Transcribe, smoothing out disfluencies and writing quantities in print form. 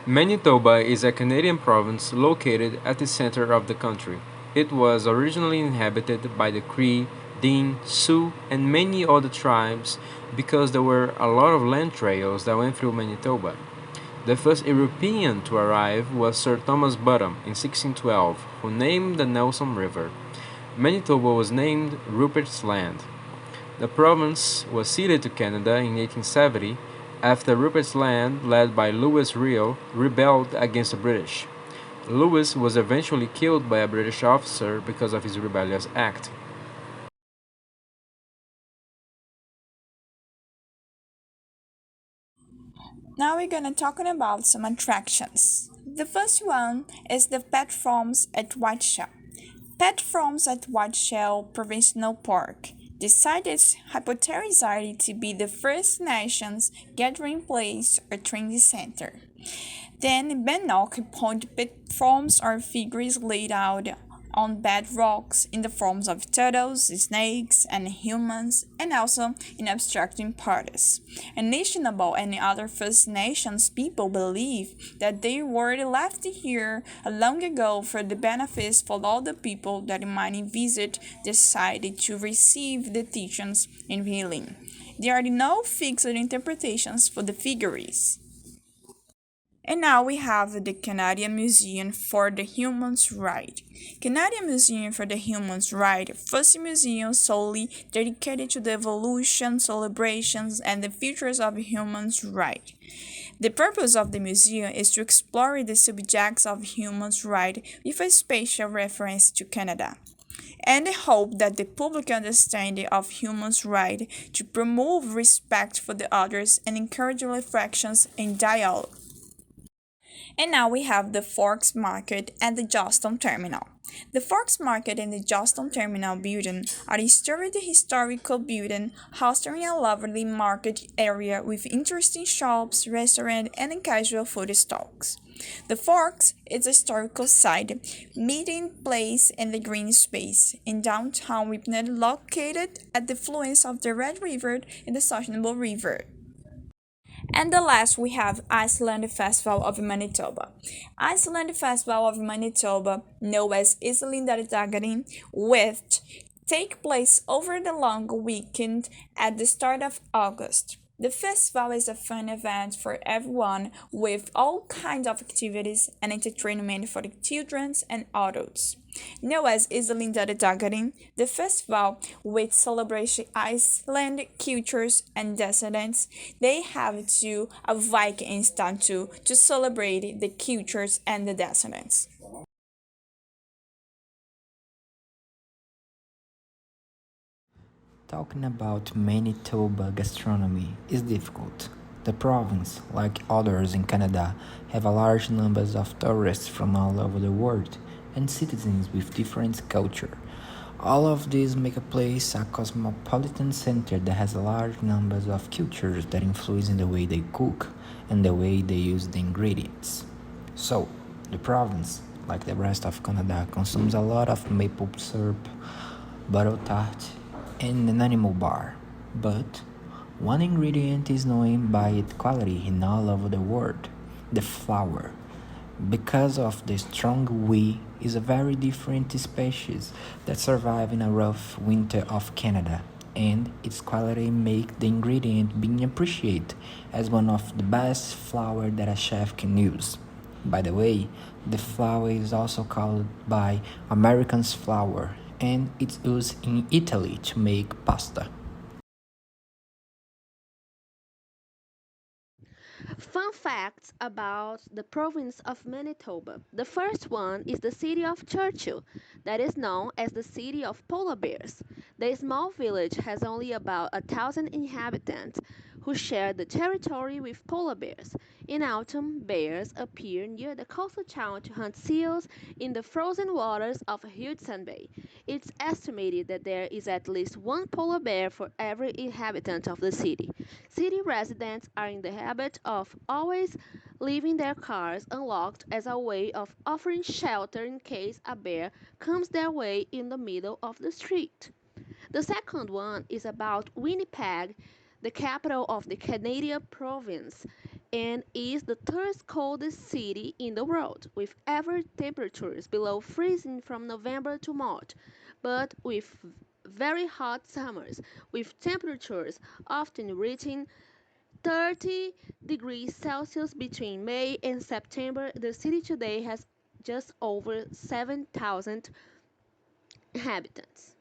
Manitoba is a Canadian province located at the center of the country. It was originally inhabited by the Cree, Dene, Sioux, and many other tribes because there were a lot of land trails that went through Manitoba. The first European to arrive was Sir Thomas Bottom in 1612, who named the Nelson River. Manitoba was named Rupert's Land. The province was ceded to Canada in 1870 after Rupert's Land, led by Louis Riel, rebelled against the British. Louis was eventually killed by a British officer because of his rebellious act. Now we're gonna talking about some attractions. The first one is the pet farms at Whiteshell. Pet farms at Whiteshell Provincial Park. The site is hypothesized to be the First Nations gathering place or training center. Then Bannock Point pit forms are figures laid out on bedrocks in the forms of turtles, snakes, and humans, and also in abstracting parties. Anishinaabe and other First Nations people believe that they were left here long ago for the benefits for all the people that might visit the site to receive the teachings and healing. There are no fixed interpretations for the figures. And now we have the Canadian Museum for the Human's Right. Canadian Museum for the Human's Right, first museum solely dedicated to the evolution, celebrations, and the futures of humans' right. The purpose of the museum is to explore the subjects of humans' right with a special reference to Canada and hope that the public understanding of humans' right to promote respect for the others and encourage reflections and dialogue. And now we have the Forks Market and the Joston Terminal. The Forks Market and the Joston Terminal building are a storied historical building hosting a lovely market area with interesting shops, restaurants, and casual food stalls. The Forks is a historical site, meeting place in the green space in downtown Whitney, located at the fluence of the Red River and the Sustainable River. And the last we have Iceland Festival of Manitoba. Iceland Festival of Manitoba, known as Íslandagarinn, which take place over the long weekend at the start of August. The festival is a fun event for everyone with all kinds of activities and entertainment for the children and adults. Known as Íslandagarinn, the festival, which celebrates Iceland cultures and descendants, they have to a Viking statue to celebrate the cultures and the descendants. Talking about Manitoba gastronomy is difficult. The province, like others in Canada, have a large numbers of tourists from all over the world and citizens with different culture. All of these make a place a cosmopolitan center that has large numbers of cultures that influence in the way they cook and the way they use the ingredients. So, the province, like the rest of Canada, consumes a lot of maple syrup, bottle tart, and an animal bar. But one ingredient is known by its quality in all over the world, the flour. Because of the strong wind is a very different species that survive in a rough winter of Canada, and its quality make the ingredient being appreciated as one of the best flour that a chef can use. By the way, the flour is also called by Americans flour, and it's used in Italy to make pasta. Fun facts about the province of Manitoba. The first one is the city of Churchill, that is known as the city of polar bears. The small village has only about 1,000 inhabitants who share the territory with polar bears. In autumn, bears appear near the coastal town to hunt seals in the frozen waters of Hudson Bay. It's estimated that there is at least one polar bear for every inhabitant of the city. City residents are in the habit of always leaving their cars unlocked as a way of offering shelter in case a bear comes their way in the middle of the street. The second one is about Winnipeg, the capital of the Canadian province. and is the third coldest city in the world, with average temperatures below freezing from November to March, but with very hot summers, with temperatures often reaching 30 degrees Celsius between May and September. The city today has just over 7,000 inhabitants.